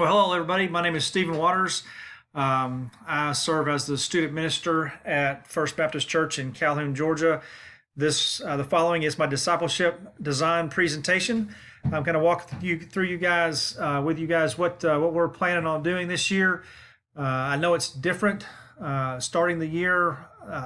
Well, hello, everybody. My name is Stephen Waters. I serve as the student minister at First Baptist Church in Calhoun, Georgia. The following is my discipleship design presentation. I'm going to walk you through with you guys what we're planning on doing this year. I know it's different starting the year.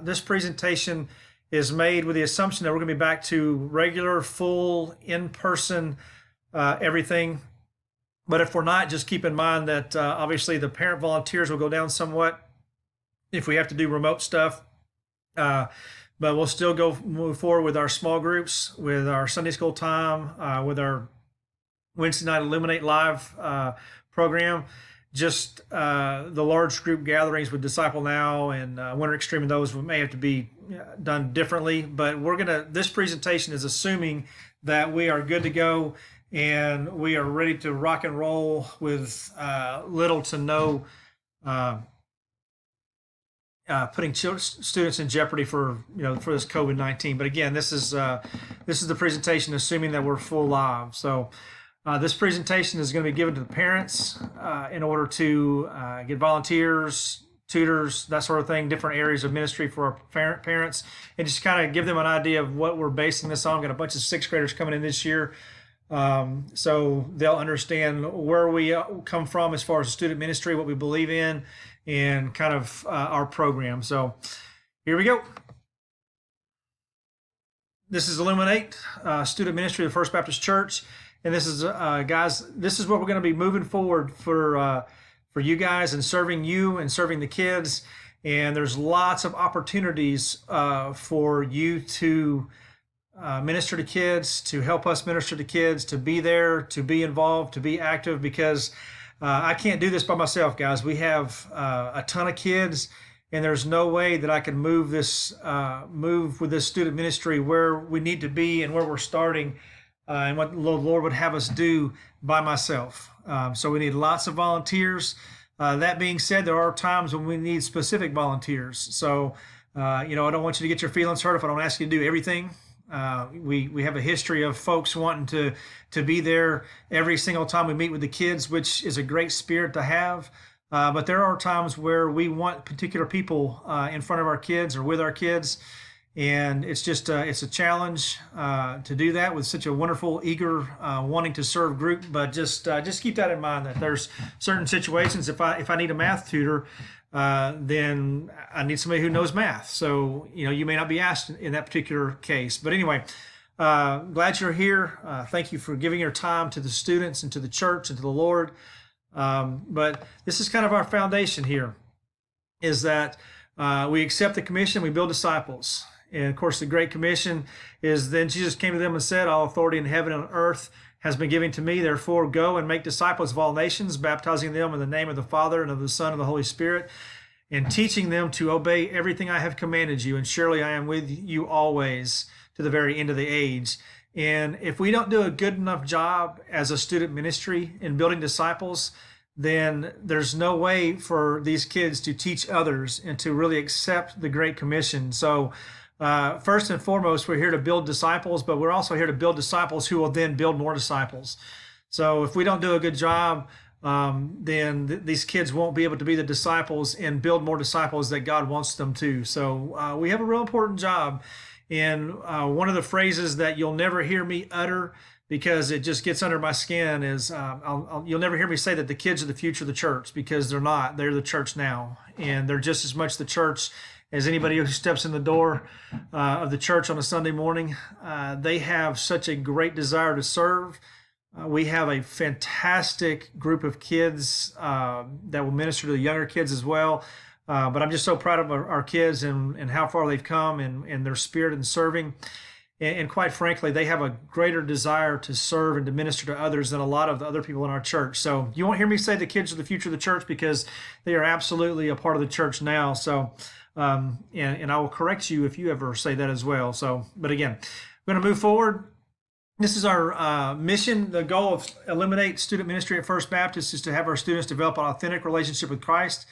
This presentation is made with the assumption that we're going to be back to regular, full, in-person everything. But if we're not, just keep in mind that obviously the parent volunteers will go down somewhat if we have to do remote stuff. But we'll still move forward with our small groups, with our Sunday school time, with our Wednesday night Illuminate Live program. Just the large group gatherings with Disciple Now and Winter Extreme, and those may have to be done differently. But this presentation is assuming that we are good to go and we are ready to rock and roll with little to no putting students in jeopardy for this COVID-19. But again, this is the presentation assuming that we're full live. So this presentation is going to be given to the parents in order to get volunteers, tutors, that sort of thing, different areas of ministry for our parents, and just kind of give them an idea of what we're basing this on. We've got a bunch of sixth graders coming in this year. So they'll understand where we come from as far as student ministry, what we believe in, and kind of our program. So here we go. This is Illuminate, student ministry of the First Baptist Church. And this is, guys, this is what we're going to be moving forward for you guys and serving you and serving the kids. And there's lots of opportunities for you to minister to kids, to help us minister to kids, to be there, to be involved, to be active, because I can't do this by myself, guys. We have a ton of kids, and there's no way that I can move with this student ministry where we need to be and where we're starting and what the Lord would have us do by myself. So we need lots of volunteers. That being said, there are times when we need specific volunteers. So, I don't want you to get your feelings hurt if I don't ask you to do everything. We have a history of folks wanting to be there every single time we meet with the kids, which is a great spirit to have. But there are times where we want particular people in front of our kids or with our kids. And it's just it's a challenge to do that with such a wonderful, eager, wanting to serve group. But just keep that in mind, that there's certain situations. If I need a math tutor, then I need somebody who knows math. So you may not be asked in that particular case. But anyway, glad you're here. Thank you for giving your time to the students and to the church and to the Lord. But this is kind of our foundation here, is that we accept the commission, we build disciples. And of course, the Great Commission is, then Jesus came to them and said, all authority in heaven and on earth has been given to me. Therefore, go and make disciples of all nations, baptizing them in the name of the Father and of the Son and the Holy Spirit, and teaching them to obey everything I have commanded you. And surely I am with you always to the very end of the age. And if we don't do a good enough job as a student ministry in building disciples, then there's no way for these kids to teach others and to really accept the Great Commission. So first and foremost, we're here to build disciples, but we're also here to build disciples who will then build more disciples. So if we don't do a good job, then these kids won't be able to be the disciples and build more disciples that God wants them to. So we have a real important job. And one of the phrases that you'll never hear me utter, because it just gets under my skin, is you'll never hear me say that the kids are the future of the church, because they're not. They're the church now, and they're just as much the church as anybody who steps in the door of the church on a Sunday morning. They have such a great desire to serve. We have a fantastic group of kids that will minister to the younger kids as well. But I'm just so proud of our kids and how far they've come and their spirit in serving. And quite frankly, they have a greater desire to serve and to minister to others than a lot of the other people in our church. So you won't hear me say the kids are the future of the church, because they are absolutely a part of the church now. So, and I will correct you if you ever say that as well. So, but again, we're going to move forward. This is our mission. The goal of Illuminate Student Ministry at First Baptist is to have our students develop an authentic relationship with Christ.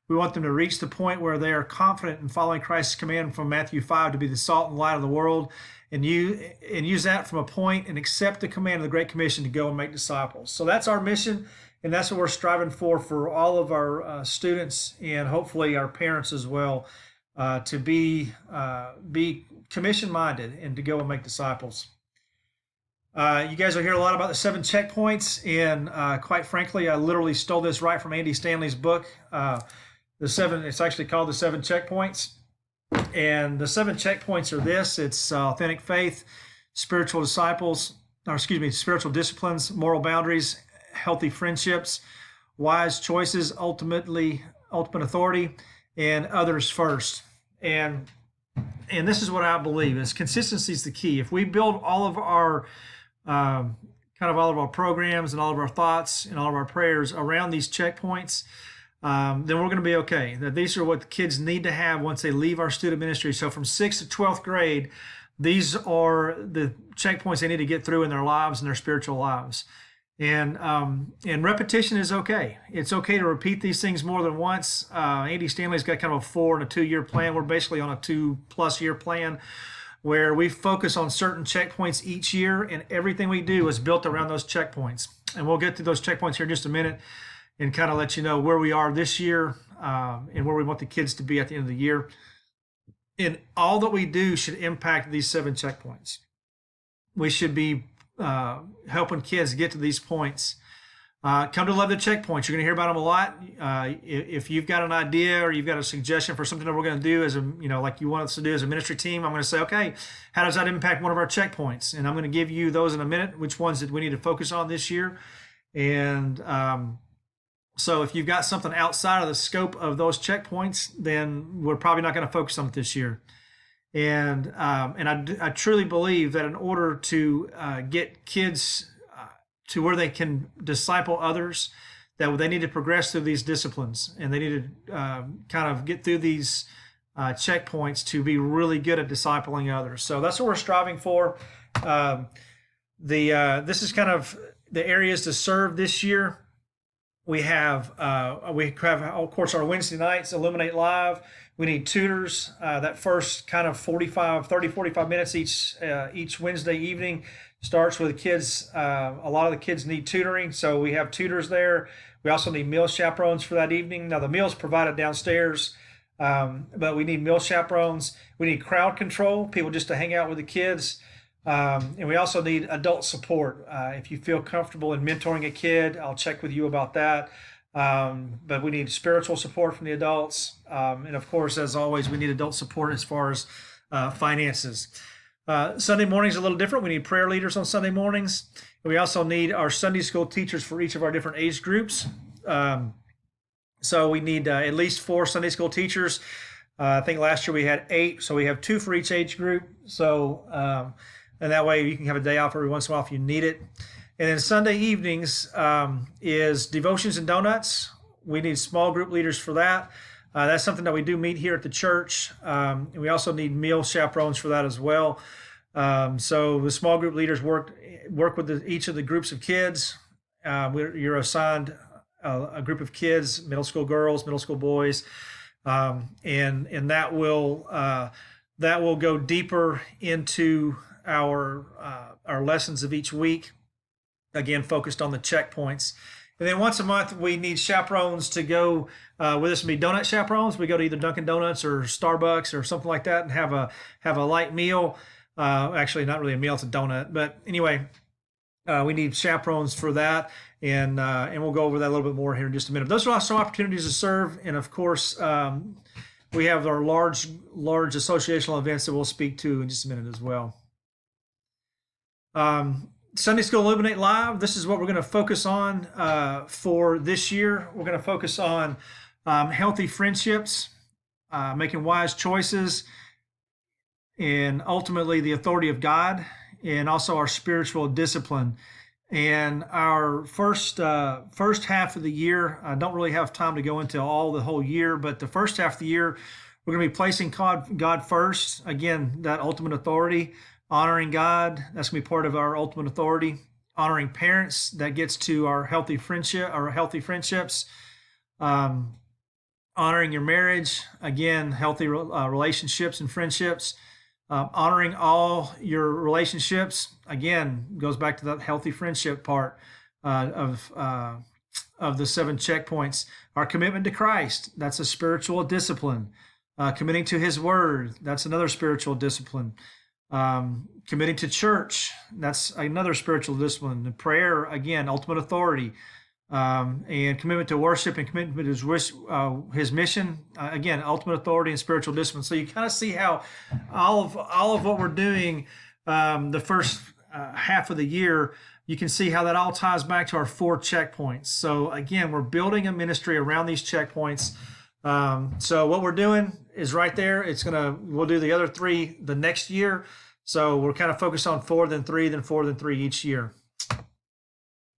We want them to reach the point where they are confident in following Christ's command from Matthew 5 to be the salt and light of the world, and use that from a point and accept the command of the Great Commission to go and make disciples. So that's our mission. And that's what we're striving for all of our students and hopefully our parents as well, to be commission minded and to go and make disciples. You guys will hear a lot about the 7 checkpoints, and quite frankly, I literally stole this right from Andy Stanley's book. It's actually called the 7 checkpoints, and the 7 checkpoints are this: it's authentic faith, spiritual disciples, or excuse me, spiritual disciplines, moral boundaries, healthy friendships, wise choices, ultimate authority, and others first. And this is what I believe is consistency is the key. If we build all of our all of our programs and all of our thoughts and all of our prayers around these checkpoints, then we're going to be okay. That these are what the kids need to have once they leave our student ministry. So from 6th to 12th grade, these are the checkpoints they need to get through in their lives and their spiritual lives. And repetition is okay. It's okay to repeat these things more than once. Andy Stanley's got kind of a 4 and a 2 year plan. We're basically on a 2+ year plan, where we focus on certain checkpoints each year, and everything we do is built around those checkpoints. And we'll get to those checkpoints here in just a minute and kind of let you know where we are this year, and where we want the kids to be at the end of the year. And all that we do should impact these 7 checkpoints. We should be helping kids get to these points. Come to love the checkpoints. You're going to hear about them a lot. If you've got an idea or you've got a suggestion for something that we're going to do as like you want us to do as a ministry team, I'm going to say, okay, how does that impact one of our checkpoints? And I'm going to give you those in a minute, which ones that we need to focus on this year. And so if you've got something outside of the scope of those checkpoints, then we're probably not going to focus on it this year. And I truly believe that in order to get kids to where they can disciple others, that they need to progress through these disciplines, and they need to kind of get through these checkpoints to be really good at discipling others. So that's what we're striving for. This is kind of the areas to serve this year. We have of course our Wednesday nights Illuminate Live. We need tutors. That first kind of 45 minutes each Wednesday evening starts with the kids. A lot of the kids need tutoring, so we have tutors there. We also need meal chaperones for that evening. Now the meal's provided downstairs, but we need meal chaperones. We need crowd control, people just to hang out with the kids. And we also need adult support. If you feel comfortable in mentoring a kid, I'll check with you about that. But we need spiritual support from the adults. And of course, as always, we need adult support as far as finances. Sunday mornings are a little different. We need prayer leaders on Sunday mornings. We also need our Sunday school teachers for each of our different age groups. So we need at least 4 Sunday school teachers. I think last year we had 8, so we have 2 for each age group. So, and that way you can have a day off every once in a while if you need it. And then Sunday evenings is devotions and donuts. We need small group leaders for that. That's something that we do meet here at the church. And we also need meal chaperones for that as well. So the small group leaders work with each of the groups of kids. You're assigned a group of kids, middle school girls, middle school boys, and that will go deeper into our lessons of each week. Again, focused on the checkpoints. And then once a month, we need chaperones to go with us and be donut chaperones. We go to either Dunkin' Donuts or Starbucks or something like that and have a light meal. Actually, not really a meal; it's a donut. But anyway, we need chaperones for that, and we'll go over that a little bit more here in just a minute. Those are also opportunities to serve, and of course, we have our large associational events that we'll speak to in just a minute as well. Sunday School Illuminate Live, this is what we're going to focus on for this year. We're going to focus on healthy friendships, making wise choices, and ultimately the authority of God, and also our spiritual discipline. And our first half of the year, I don't really have time to go into the whole year, but the first half of the year, we're going to be placing God first. Again, that ultimate authority. Honoring God, that's going to be part of our ultimate authority. Honoring parents, that gets to our healthy friendships. Honoring your marriage, again, healthy relationships and friendships. Honoring all your relationships, again, goes back to that healthy friendship part of of the 7 checkpoints. Our commitment to Christ, that's a spiritual discipline. Committing to his word, that's another spiritual discipline. Committing to church, that's another spiritual discipline. And prayer, again, ultimate authority. And commitment to worship and commitment to his mission, again, ultimate authority and spiritual discipline. So you kind of see how all of what we're doing the first half of the year, you can see how that all ties back to our 4 checkpoints. So again, we're building a ministry around these checkpoints. So what we're doing is right there. We'll do the other 3 the next year. So we're kind of focused on 4, then 3, then 4, then 3 each year.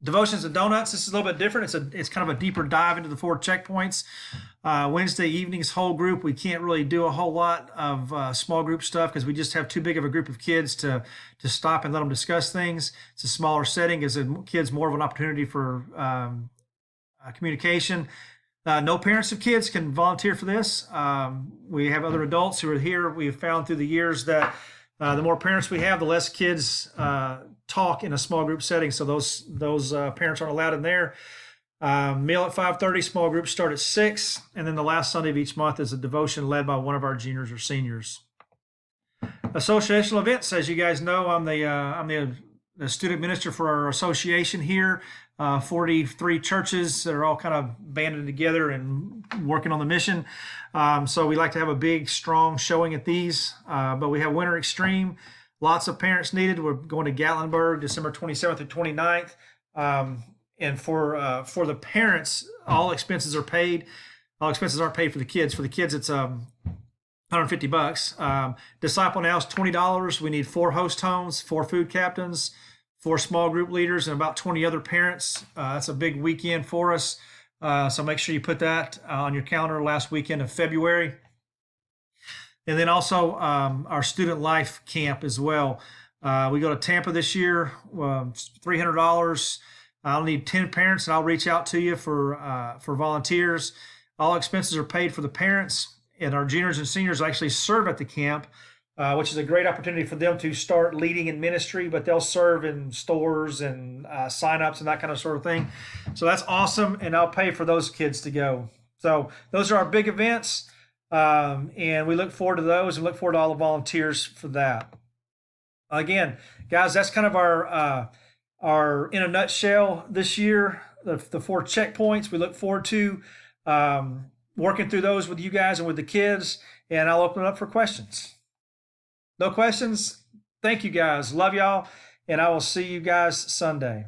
Devotions and Donuts, this is a little bit different. It's kind of a deeper dive into the 4 checkpoints. Wednesday evenings, whole group. We can't really do a whole lot of small group stuff because we just have too big of a group of kids to stop and let them discuss things. It's a smaller setting, gives the kids more of an opportunity for communication. No parents of kids can volunteer for this. We have other adults who are here. We have found through the years that the more parents we have, the less kids talk in a small group setting. So those parents aren't allowed in there. Meal at 5:30, small groups start at 6. And then the last Sunday of each month is a devotion led by one of our juniors or seniors. Associational events, as you guys know, I'm the student minister for our association here. 43 churches that are all kind of banded together and working on the mission. So we like to have a big, strong showing at these. But we have Winter Extreme. Lots of parents needed. We're going to Gatlinburg, December 27th through 29th. And for the parents, all expenses are paid. All expenses aren't paid for the kids. For the kids, it's $150. Disciple Now is $20. We need 4 host homes, 4 food captains, 4 small group leaders, and about 20 other parents. That's a big weekend for us. So make sure you put that on your calendar, last weekend of February. And then also our student life camp as well. We go to Tampa this year, $300. I'll need 10 parents, and I'll reach out to you for volunteers. All expenses are paid for the parents, and our juniors and seniors actually serve at the camp, which is a great opportunity for them to start leading in ministry, but they'll serve in stores and sign-ups and that kind of sort of thing. So that's awesome, and I'll pay for those kids to go. So those are our big events, and we look forward to those and look forward to all the volunteers for that. Again, guys, that's kind of our in a nutshell this year, the 4 checkpoints. We look forward to working through those with you guys and with the kids, and I'll open it up for questions. No questions? Thank you, guys. Love y'all, and I will see you guys Sunday.